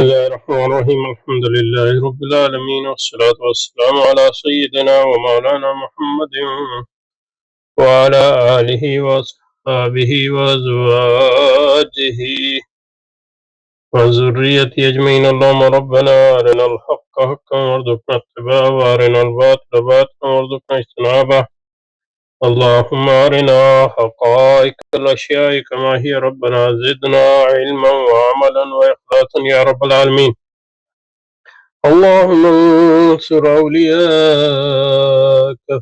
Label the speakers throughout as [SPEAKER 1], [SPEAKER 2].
[SPEAKER 1] بسم الله الرحمن الرحيم الحمد لله رب العالمين والصلاة والسلام على سيدنا ومولانا محمد وعلى آله وصحبه وأزواجه وذريته أجمعين. اللهم ربنا أرنا الحق حقا وارزقنا اتباعه وأرنا الباطل باطلا وارزقنا اجتنابه. اللهم أرنا حقائق الأشياء كما هي ربنا زدنا علما وعملا وإخلاصا يا رب العالمين. اللهم انصر أولياءك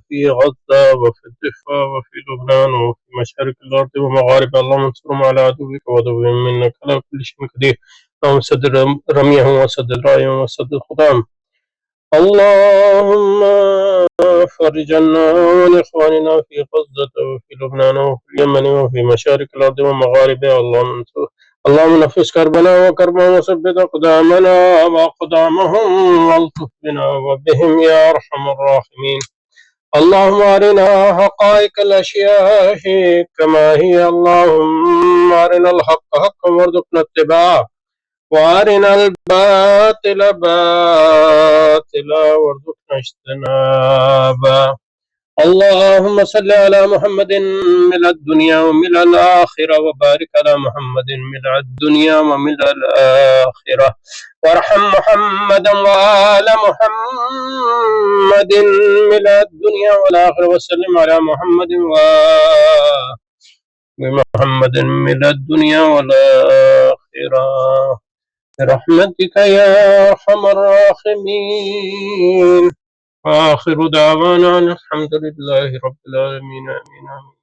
[SPEAKER 1] في غزة وفي الضفة وفي لبنان وفي مشارق الأرض ومغاربها. اللهم انصرهم على عدوك وعدوهم منك على كل شيء قدير. اللهم سدد رميهم وسدد رايهم وسدد خطاهم. اللهم فرج عنا وعن إخواننا في غزة وفي لبنان وفي اليمن وفي مشارق الأرض ومغاربها. اللهم نفس كربنا وكربهم وثبت أقدامنا وأقدامهم والطف بنا وبهم يا أرحم الراحمين. اللهم أرنا حقائق الأشياء كما هي. اللهم أرنا الحق حقا وارزقنا اتباعه وأرنا الباطل باطلا وارزقنا اجتنابه. اللهم صل على محمد من الدنيا ومن الآخرة وبارك على محمد من الدنيا ومن الآخرة وارحم محمدا وآل محمد من الدنيا والآخرة وسلم على محمد ومحمد من الدنيا والآخرة برحمتك يا أرحم الراحمين. آخر دعوانا الحمد لله رب العالمين. آمين آمين.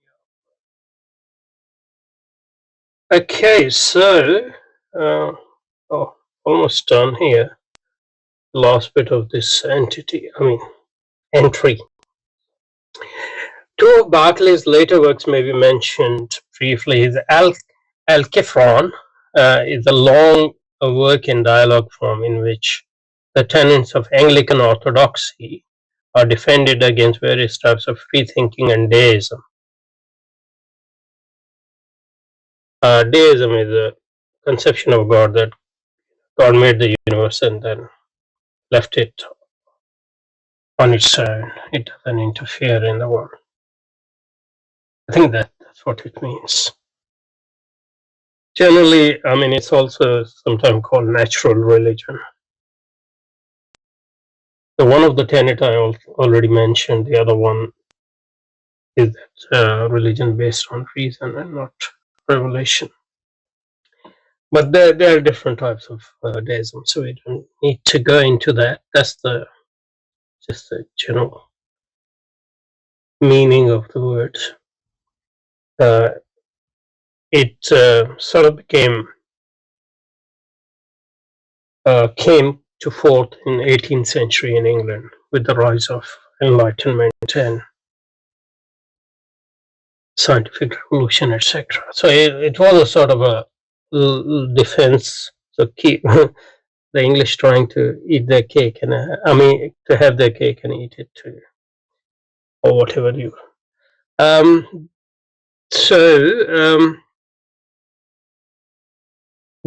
[SPEAKER 1] Okay, so almost done here. Last bit of this entry. Two of Berkeley's later works may be mentioned briefly. His Al-Kifron is a long work in dialogue form in which the tenets of Anglican orthodoxy are defended against various types of free thinking and deism. Deism is a conception of God, that God made the universe and then left it on its own. It doesn't interfere in the world. I think that's what it means. Generally, it's also sometimes called natural religion. So one of the tenets I already mentioned. The other one is that religion based on reason and not revelation. But there are different types of deism, so we don't need to go into that. That's just the general meaning of the word. It sort of came to forth in the 18th century in England with the rise of Enlightenment and scientific revolution, etc. So it was a sort of a defense. So keep the English trying to eat their cake and to have their cake and eat it too, or whatever you.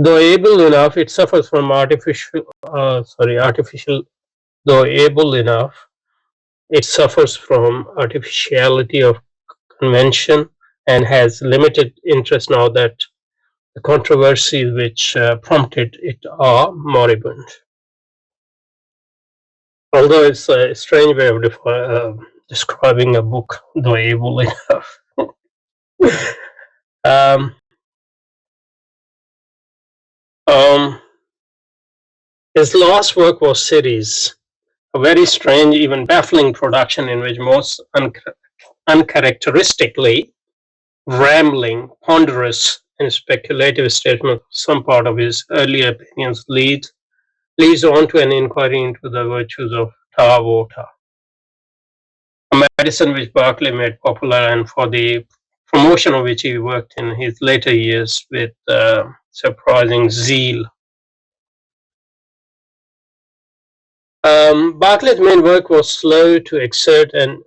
[SPEAKER 1] Though able enough, it suffers from artificial. Though able enough, it suffers from artificiality of convention and has limited interest now that the controversies which prompted it are moribund. Although it's a strange way of describing a book, though able enough. His last work was Series, a very strange, even baffling production in which most uncharacteristically rambling, ponderous, and speculative statement of some part of his earlier opinions leads on to an inquiry into the virtues of tar water, a medicine which Berkeley made popular and for the promotion of which he worked in his later years with surprising zeal. Berkeley's main work was slow to exert and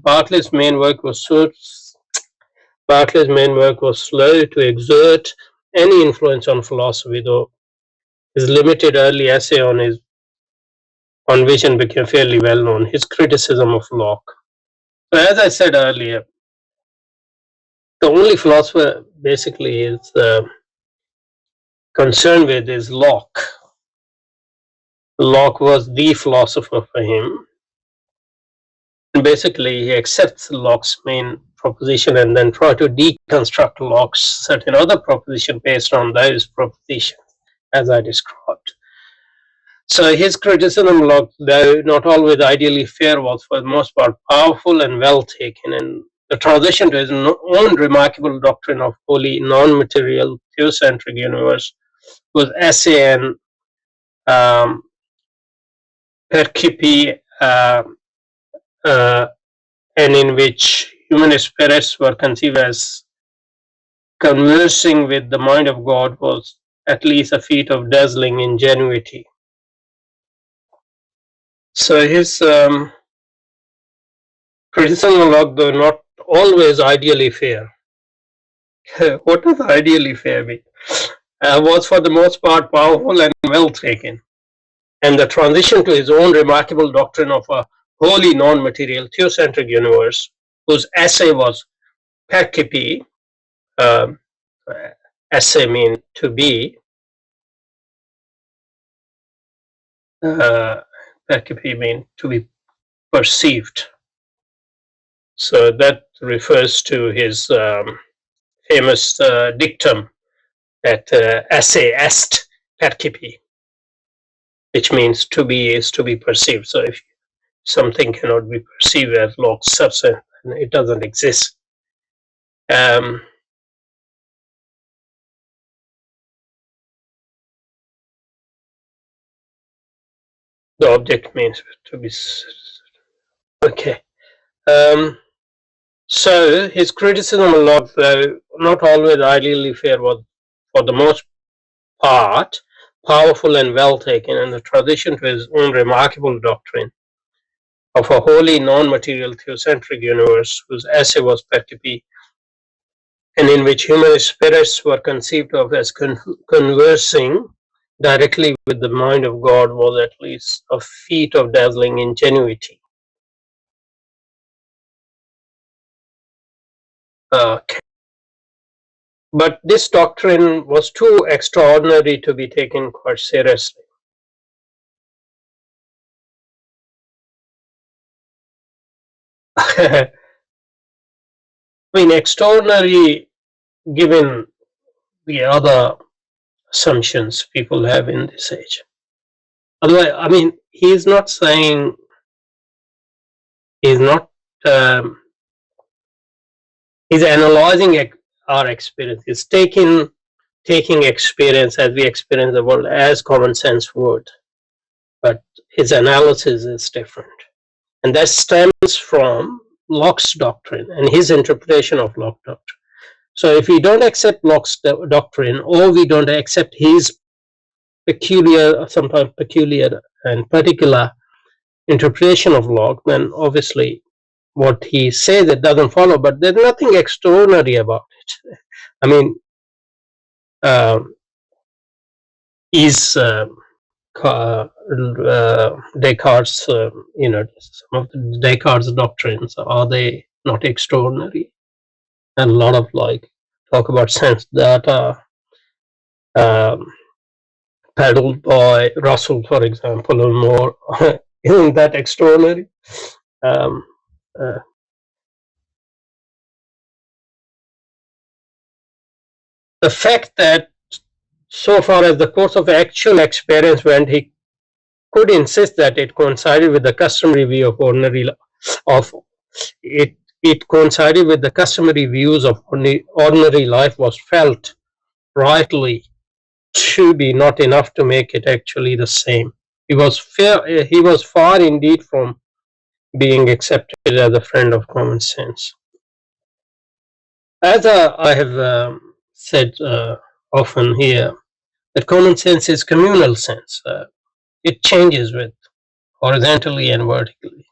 [SPEAKER 1] Berkeley's main work was slow to exert any influence on philosophy, though his limited early essay on vision became fairly well known. His criticism of Locke. So, as I said earlier, the only philosopher basically is concerned with is Locke. Locke was the philosopher for him. And basically, he accepts Locke's main proposition and then try to deconstruct Locke's certain other proposition based on those propositions, as I described. So his criticism of Locke, though not always ideally fair, was for the most part powerful and well taken, and the transition to his own remarkable doctrine of wholly non-material theocentric universe was essay and percipi, and in which human spirits were conceived as conversing with the mind of God, was at least a feat of dazzling ingenuity. So his criticism of Locke, though not always ideally fair. What does ideally fair mean? Was for the most part powerful and well taken, and the transition to his own remarkable doctrine of a wholly non-material theocentric universe, whose essay was percipi, essay mean to be, percipi mean to be perceived. So that refers to his famous dictum that esse est percipi, which means to be is to be perceived. So if something cannot be perceived as Locke's substance, it doesn't exist. The object means to be. Okay. So his criticism of Locke, though not always ideally fair, was for the most part powerful and well taken, and the transition to his own remarkable doctrine of a wholly non-material theocentric universe, whose essay was percipi, and in which human spirits were conceived of as conversing directly with the mind of God, was at least a feat of dazzling ingenuity. But this doctrine was too extraordinary to be taken quite seriously. I mean, extraordinary given the other assumptions people have in this age. Otherwise, I mean, he's not saying, he's not, he's analyzing our experience. He's taking experience as we experience the world as common sense would, but his analysis is different. And that stems from Locke's doctrine and his interpretation of Locke's doctrine. So if we don't accept Locke's doctrine, or we don't accept his peculiar, sometimes peculiar and particular interpretation of Locke, then obviously what he says, it doesn't follow, but there's nothing extraordinary about it. I mean, is Descartes, some of the Descartes doctrines, are they not extraordinary? And a lot of talk about sense data, paddled by Russell, for example, or more. Isn't that extraordinary? The fact that so far as the course of actual experience went, he could insist that it coincided with the customary view of it coincided with the customary views of ordinary life was felt rightly to be not enough to make it actually the same. He was far indeed from being accepted as a friend of common sense. As I have said often here, that common sense is communal sense. It changes with horizontally and vertically.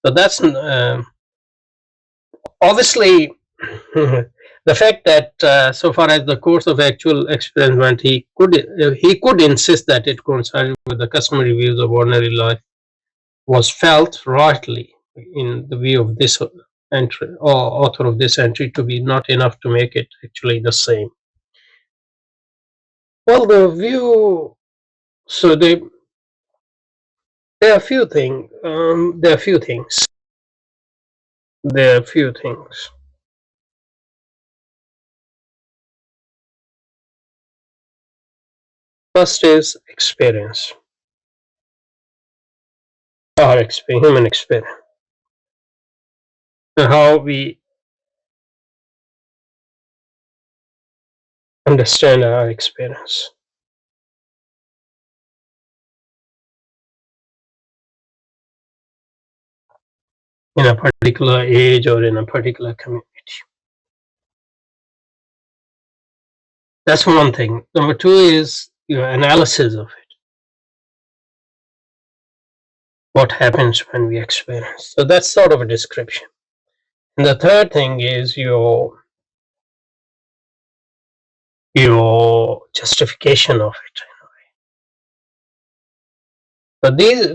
[SPEAKER 1] So that's obviously The fact that so far as the course of actual experiment, he could insist that it coincided with the customary views of ordinary life was felt rightly in the view of this entry or author of this entry to be not enough to make it actually the same. Well, the view, so there are a few things. There are a few things. There are a few things. First is experience, our human experience, and how we understand our experience. In a particular age or in a particular community. That's one thing. Number two is your analysis of it. What happens when we experience. So that's sort of a description. And the third thing is your justification of it. So these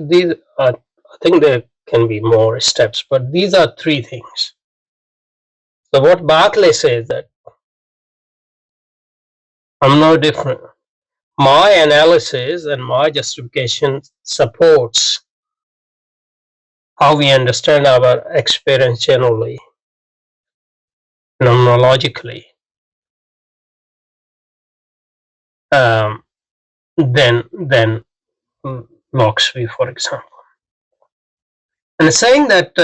[SPEAKER 1] are, I think there can be more steps, but these are three things. So what Berkeley says that I'm no different. My analysis and my justification supports how we understand our experience generally, phenomenologically, than Locke's view, for example. And saying that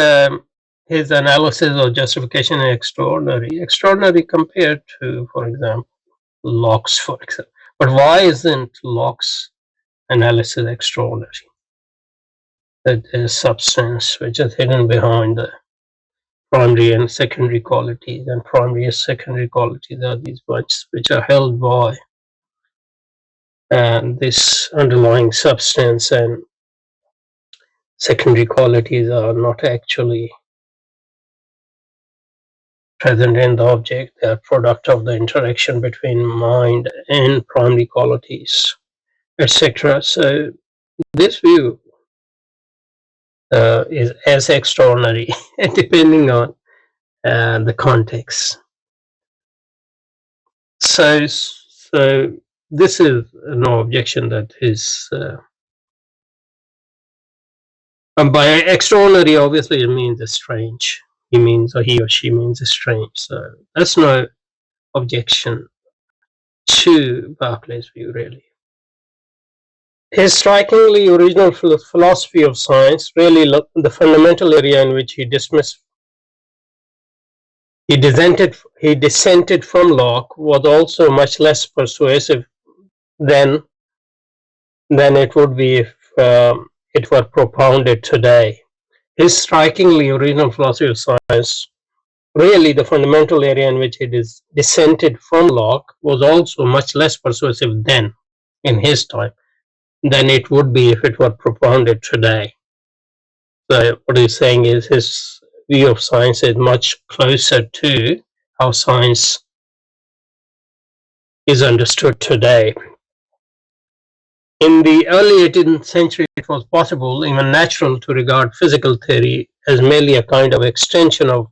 [SPEAKER 1] his analysis of justification is extraordinary compared to, for example, Locke's, for example. But why isn't Locke's analysis extraordinary? That there's substance which is hidden behind the primary and secondary qualities, and primary and secondary qualities are these ones which are held by this underlying substance, and secondary qualities are not actually present in the object. They are product of the interaction between mind and primary qualities, etc. So this view is as extraordinary depending on the context. So this is no objection that is by extraordinary, obviously it means strange. He means, or he or she means strange. So that's no objection to Berkeley's view, really. His strikingly original philosophy of science, really the fundamental area in which he dissented from Locke, was also much less persuasive than it would be if it were propounded today. His strikingly original philosophy of science, really the fundamental area in which it is dissented from Locke, was also much less persuasive then, in his time, than it would be if it were propounded today. So what he's saying is his view of science is much closer to how science is understood today. In the early 18th century, it was possible, even natural, to regard physical theory as merely a kind of extension of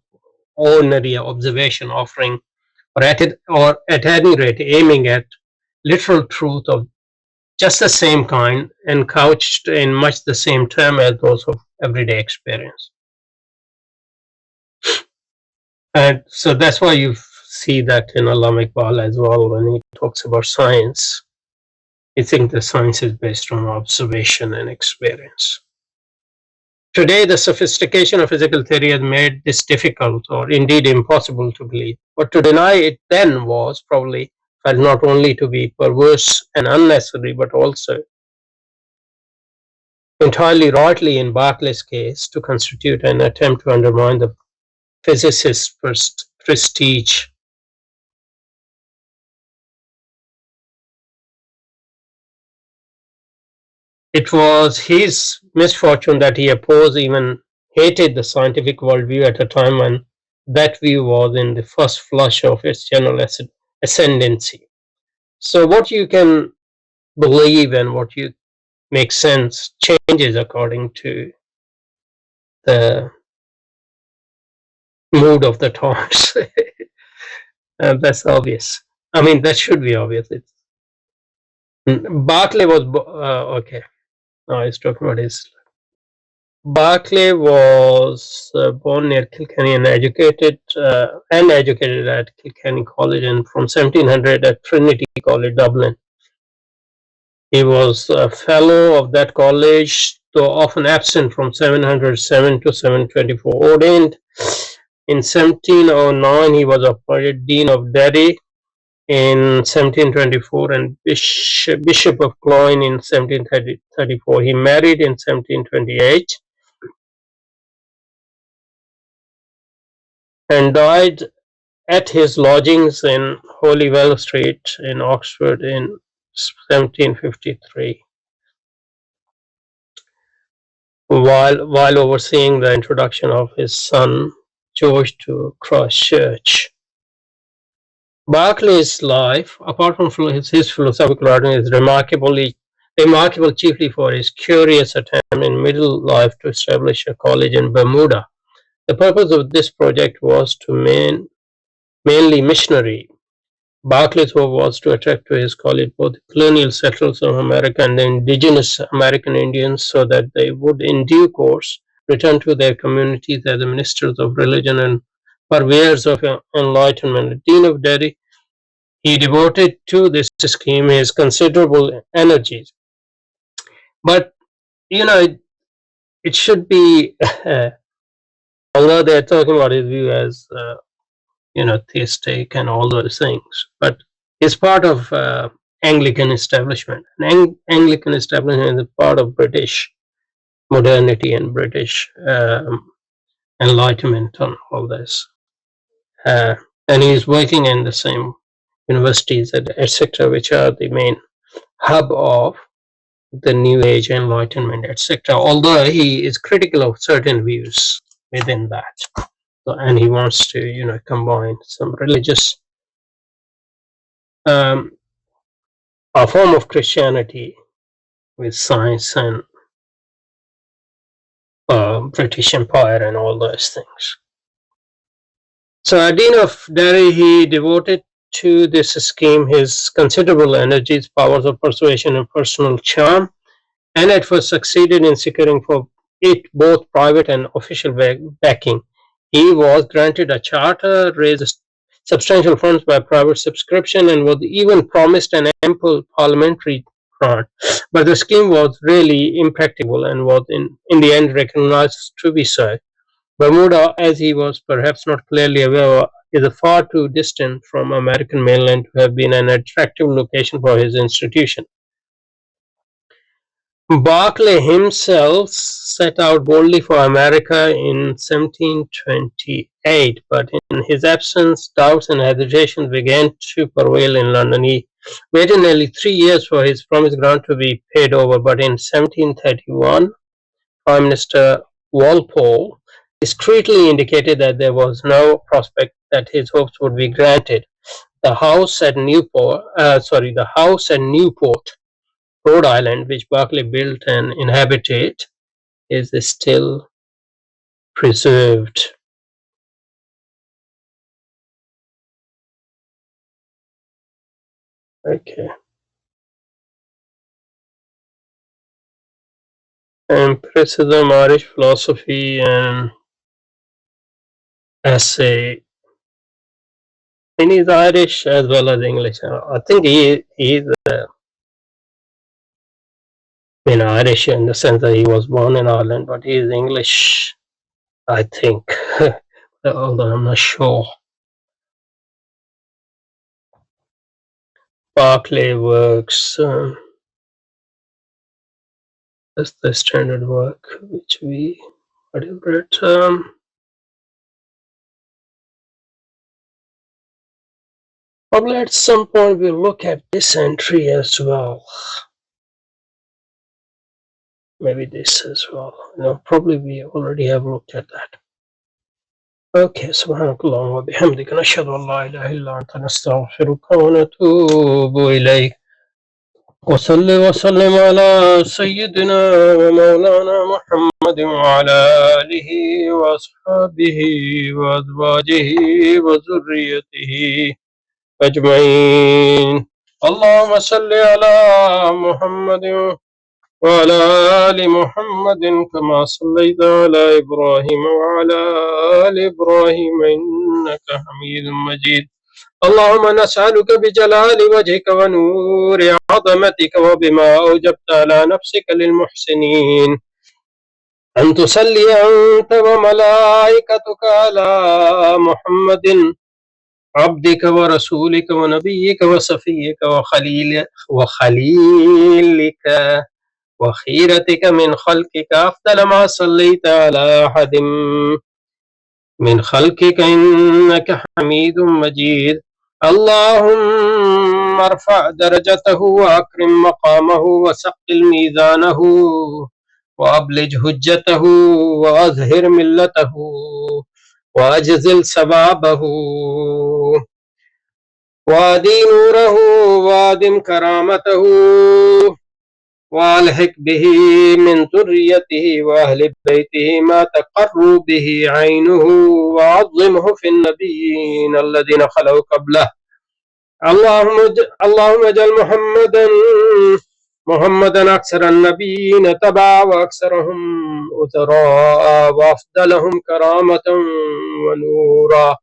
[SPEAKER 1] ordinary observation, offering, or at any rate, aiming at literal truth of just the same kind and couched in much the same term as those of everyday experience. And so that's why you see that in Allama Iqbal as well, when he talks about science. You think the science is based on observation and experience. Today, the sophistication of physical theory has made this difficult or indeed impossible to believe. But to deny it then was probably felt not only to be perverse and unnecessary, but also entirely rightly in Berkeley's case to constitute an attempt to undermine the physicist's prestige. It was his misfortune that he opposed, even hated, the scientific worldview at a time when that view was in the first flush of its general ascendancy. So what you can believe and what you make sense changes according to the mood of the times. That's obvious. I mean, that should be obvious. Barclay was okay. No, I was talking about his. Barclay was born near Kilkenny and educated at Kilkenny College, and from 1700 at Trinity College, Dublin. He was a fellow of that college, though often absent from 707 to 724. Ordained in 1709, he was appointed Dean of Derry in 1724 and Bishop of Cloyne in 1734. He married in 1728 and died at his lodgings in Holywell Street in Oxford in 1753. While overseeing the introduction of his son George to Christchurch. Berkeley's life, apart from his philosophical writing, is remarkable chiefly for his curious attempt in middle life to establish a college in Bermuda. The purpose of this project was to mainly missionary. Berkeley's hope was to attract to his college both the colonial settlers of America and the indigenous American Indians so that they would in due course return to their communities as the ministers of religion and purveyors of enlightenment. The Dean of Derry, he devoted to this scheme his considerable energies. But, you know, it should be, although they're talking about his view as theistic and all those things. But he's part of Anglican establishment. And Anglican establishment is a part of British modernity and British enlightenment on all this. And he's working in the same universities, etc., which are the main hub of the New Age Enlightenment, etc. Although he is critical of certain views within that. And he wants to, combine some religious a form of Christianity with science and British Empire and all those things. So, Dean of Derry, he devoted to this scheme his considerable energies, powers of persuasion, and personal charm, and at first succeeded in securing for it both private and official backing. He was granted a charter, raised substantial funds by private subscription, and was even promised an ample parliamentary grant. But the scheme was really impracticable and was in the end recognized to be so. Bermuda, as he was perhaps not clearly aware, is far too distant from American mainland to have been an attractive location for his institution. Berkeley himself set out boldly for America in 1728, but in his absence, doubts and hesitations began to prevail in London. He waited nearly 3 years for his promised grant to be paid over, but in 1731, Prime Minister Walpole discreetly indicated that there was no prospect that his hopes would be granted. The house at Newport, Rhode Island, which Berkeley built and inhabited, is still preserved. Okay. Empiricism, Irish philosophy, and essay. And he's Irish as well as English. I think he's Irish in the sense that he was born in Ireland, but he is English, I think, although I'm not sure. Berkeley works. That's the standard work which we read. Probably at some point we'll look at this entry as well. Maybe this as well. Probably we already have looked at that. Okay, subhanakallah wa bihamdika nashhadu an la ilaha illa anta nastaghfiruka wa natubu ilayk. Wa salli wa sallim ala sayyidina wa maulana Muhammadin wa ala alihi wa ashabihi wa azwajihi wa zurriyyatihi ajma'in. Allahumma salli ala Muhammadin وعلى آل محمد كما صليت على إبراهيم وعلى آل إبراهيم إنك حميد مجيد. اللهم نسألك بجلال وجهك ونور عظمتك وبما أوجبت على نفسك للمحسنين أن تصلي أنت وملائكتك على محمد عبدك ورسولك ونبيك وصفيك وخليلك وخيرتك من خلقك أفضل ما صليت على أحد من خلقك إنك حميد مجيد. اللهم ارفع درجته وأكرم مقامه وثقل ميزانه وأبلج حجته وأظهر ملته وأجزل ثوابه وأدي نوره وأدم كرامته والحق به من ذريته واهل بيته ما تقر به عينه وعظمه في النبيين الذين خلوا قبله. اللهم اجعل محمدا اكثر النبيين تبعا واكثرهم اثراء وافضلهم كرامة ونورا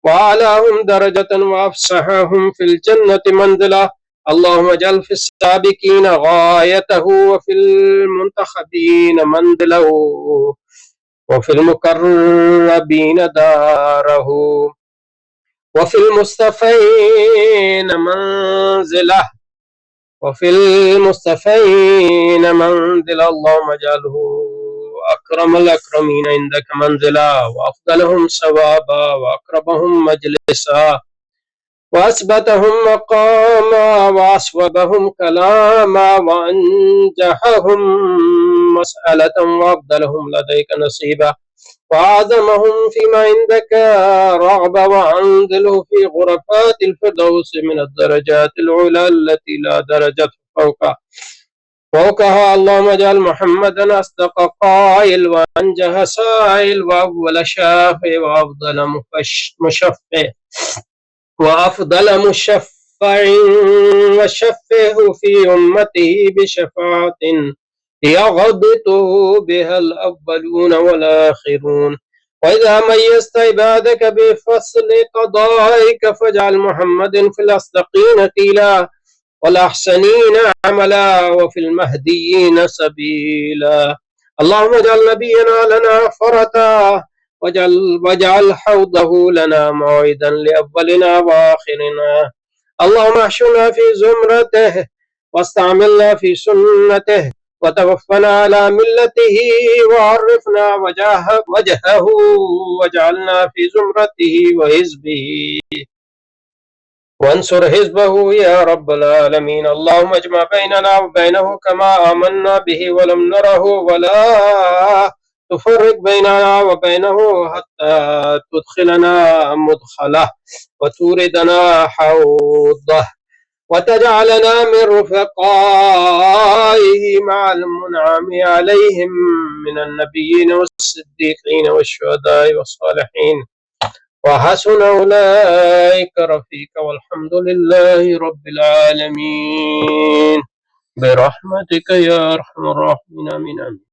[SPEAKER 1] وأعلاهم درجة وأفصحهم في الجنة منزلا. اللهم اجعل في السابقين غايته وفي المنتخبين منزله وفي المقربين داره وفي المصطفين منزله اللهم اجعله أكرم الأكرمين عندك منزلا وأفضلهم ثوابا وأقربهم مجلسا وأثبتهم مقاما وأصوبهم كلاما وأنجحهم مسألة وأفضلهم لديك نصيبا وأعظمهم فيما عندك رغبة وأنزله في غرفات الفردوس من الدرجات العلى التي لا درجة فوقها. اللهم اجعل محمدا أصدق قائل وأنجح سائل وأول شافع وأفضل مشفع وشفه في أمته بشفاعة يغبط بها الأولون والآخرون. وإذا ميزت عبادك بفصل قضائك فاجعل محمد في الأصدقين قيلا والأحسنين عملا وفي المهديين سبيلا. اللهم اجعل نبينا لنا فرطا واجعل حوضه لنا موعدا لأولنا وآخرنا. اللهم احشرنا في زمرته واستعملنا في سنته وتوفنا على ملته وعرفنا وجهه واجعلنا في زمرته وحزبه وانصر حزبه يا رب العالمين. اللهم اجمع بيننا وبينه كما آمنا به ولم نره ولا تفرق بيننا وبينه حتى تدخلنا مدخله وتوردنا حوضه وتجعلنا من رفقائه مع المنعم عليهم من النبيين والصديقين والشهداء والصالحين وحسن أولئك رفيقا والحمد لله رب العالمين برحمتك يا أرحم الراحمين. آمين.